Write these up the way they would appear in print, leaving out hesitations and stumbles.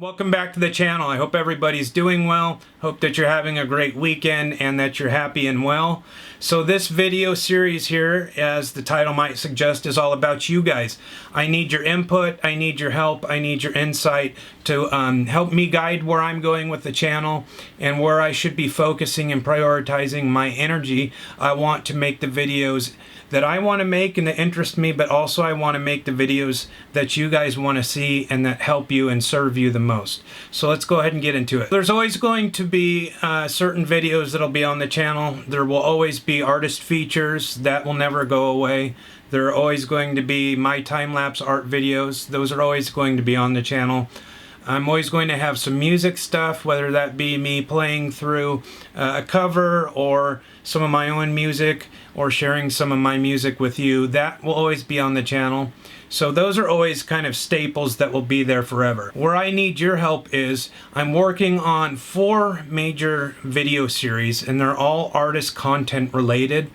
Welcome back to the channel. I hope everybody's doing well. Hope that you're having a great weekend and that you're happy and well. So this video series here, as the title might suggest, is all about you guys. I need your input, I need your help, I need your insight to help me guide where I'm going with the channel and where I should be focusing and prioritizing my energy. I want to make the videos that I want to make and that interest me, but also I want to make the videos that you guys want to see and that help you and serve you the most. So let's go ahead and get into it. There's always going to be certain videos that'll be on the channel. There will always be artist features. That will never go away. There are always going to be my time-lapse art videos. Those are always going to be on the channel. I'm always going to have some music stuff, whether that be me playing through a cover or some of my own music or sharing some of my music with you. That will always be on the channel. So those are always kind of staples that will be there forever. Where I need your help is I'm working on 4 major video series, and they're all artist content related.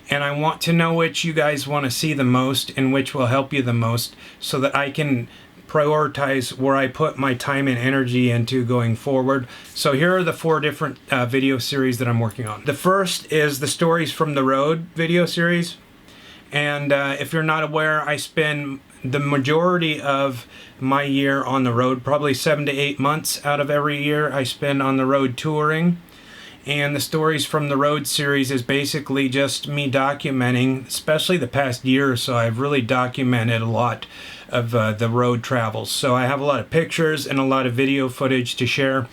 And I want to know which you guys want to see the most and which will help you the most so that I can prioritize where I put my time and energy into going forward. So here are the 4 different video series that I'm working on. The first is the Stories from the Road video series. And if you're not aware, I spend the majority of my year on the road, probably 7 to 8 months out of every year I spend on the road touring. And the Stories from the Road series is basically just me documenting, especially the past year or so, I've really documented a lot of the road travels. So I have a lot of pictures and a lot of video footage to share.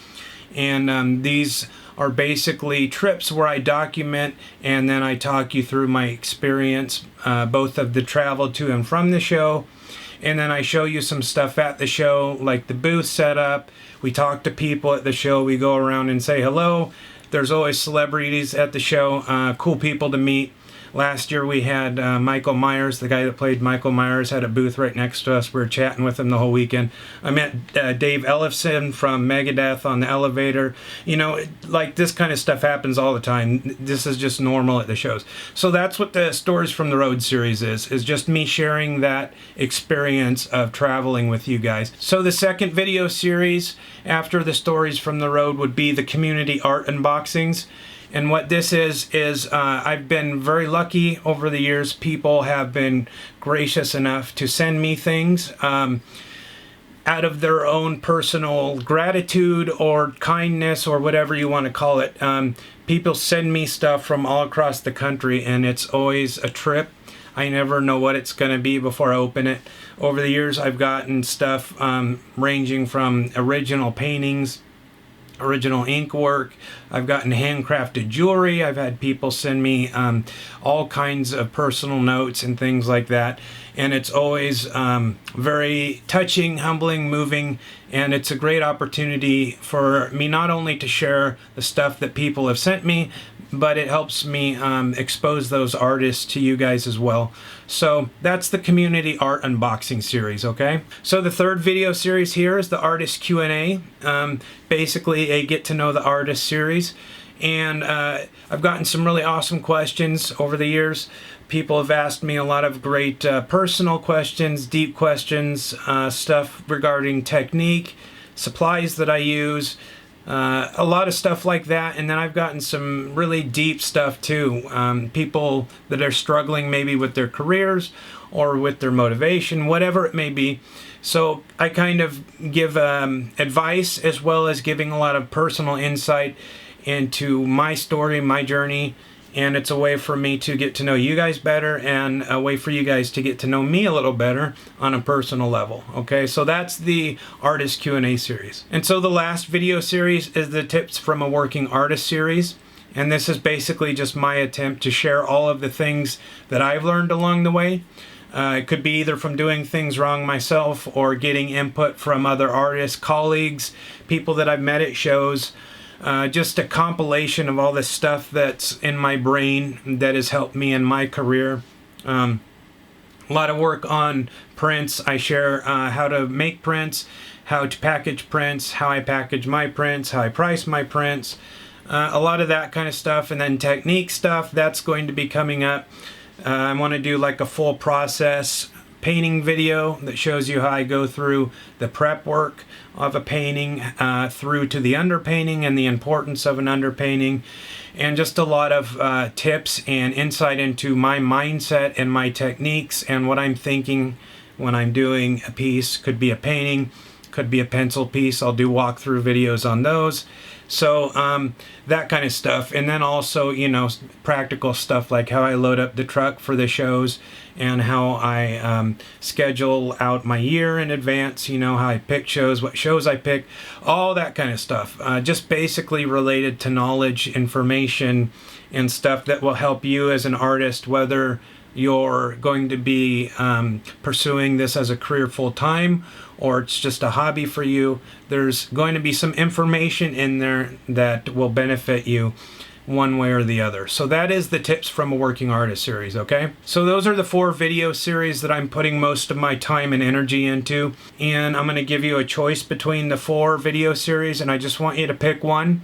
And these are basically trips where I document and then I talk you through my experience, both of the travel to and from the show. And then I show you some stuff at the show, like the booth setup. We talk to people at the show. We go around and say hello. There's always celebrities at the show, cool people to meet. Last year we had Michael Myers, the guy that played Michael Myers, had a booth right next to us. We were chatting with him the whole weekend. I met Dave Ellefson from Megadeth on the elevator. You know, like this kind of stuff happens all the time. This is just normal at the shows. So that's what the Stories from the Road series is just me sharing that experience of traveling with you guys. So the second video series after the Stories from the Road would be the community art unboxings. And what this is I've been very lucky over the years. People have been gracious enough to send me things out of their own personal gratitude or kindness or whatever you want to call it. People send me stuff from all across the country, and it's always a trip. I never know what it's going to be before I open it. Over the years, I've gotten stuff ranging from original paintings, original ink work. I've gotten handcrafted jewelry. I've had people send me all kinds of personal notes and things like that. And it's always very touching, humbling, moving, and it's a great opportunity for me not only to share the stuff that people have sent me, but it helps me expose those artists to you guys as well. So that's the community art unboxing series, okay? So the third video series here is the artist Q&A, basically a get to know the artist series. And I've gotten some really awesome questions over the years. People have asked me a lot of great personal questions, deep questions, stuff regarding technique, supplies that I use, a lot of stuff like that. And then I've gotten some really deep stuff too. People that are struggling maybe with their careers or with their motivation, whatever it may be. So I kind of give advice as well as giving a lot of personal insight into my story, my journey. And it's a way for me to get to know you guys better and a way for you guys to get to know me a little better on a personal level. Okay, so that's the artist Q&A series. And so the last video series is the Tips from a Working Artist series. And this is basically just my attempt to share all of the things that I've learned along the way. It could be either from doing things wrong myself or getting input from other artists, colleagues, people that I've met at shows. Just a compilation of all the stuff that's in my brain that has helped me in my career. A lot of work on prints. I share how to make prints, how to package prints, how I package my prints, how I price my prints, a lot of that kind of stuff. And then technique stuff, that's going to be coming up. I want to do like a full process painting video that shows you how I go through the prep work of a painting through to the underpainting and the importance of an underpainting, and just a lot of tips and insight into my mindset and my techniques and what I'm thinking when I'm doing a piece. Could be a painting, could be a pencil piece. I'll do walkthrough videos on those. So that kind of stuff. And then also, you know, practical stuff like how I load up the truck for the shows and how I schedule out my year in advance, you know, how I pick shows, what shows I pick, all that kind of stuff. Just basically related to knowledge, information, and stuff that will help you as an artist, whether you're going to be pursuing this as a career full-time or it's just a hobby for you. There's going to be some information in there that will benefit you one way or the other. So that is the Tips from a Working Artist series, okay? So those are the 4 video series that I'm putting most of my time and energy into, and I'm going to give you a choice between the 4 video series, and I just want you to pick one.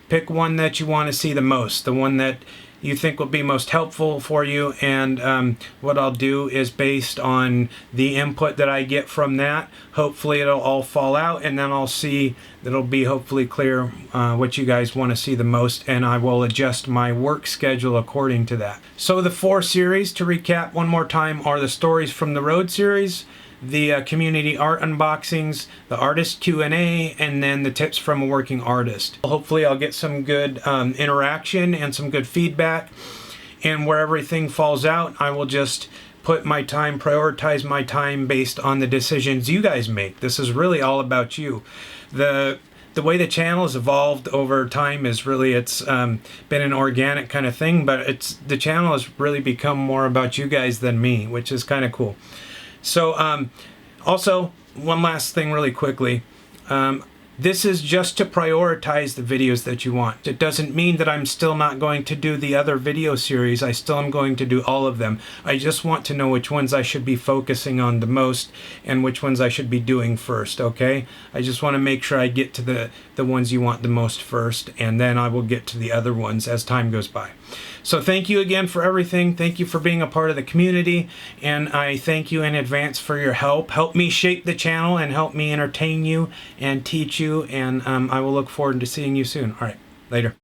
Pick one that you want to see the most, the one that you think will be most helpful for you, and what I'll do is based on the input that I get from that, hopefully it'll all fall out, and then I'll see that it'll be hopefully clear what you guys want to see the most, and I will adjust my work schedule according to that. So the 4 series, to recap one more time, are the Stories from the Road series, the community art unboxings, the artist Q&A, and then the Tips from a Working Artist. Hopefully I'll get some good interaction and some good feedback, and where everything falls out, I will just put my time, prioritize my time based on the decisions you guys make. This is really all about you. The way the channel has evolved over time is really, it's been an organic kind of thing, but the channel has really become more about you guys than me, which is kind of cool. So also, one last thing really quickly. This is just to prioritize the videos that you want. It doesn't mean that I'm still not going to do the other video series. I still am going to do all of them. I just want to know which ones I should be focusing on the most and which ones I should be doing first, okay? I just want to make sure I get to the ones you want the most first, and then I will get to the other ones as time goes by. So thank you again for everything. Thank you for being a part of the community, and I thank you in advance for your help. Help me shape the channel and help me entertain you and teach you, and I will look forward to seeing you soon. All right, later.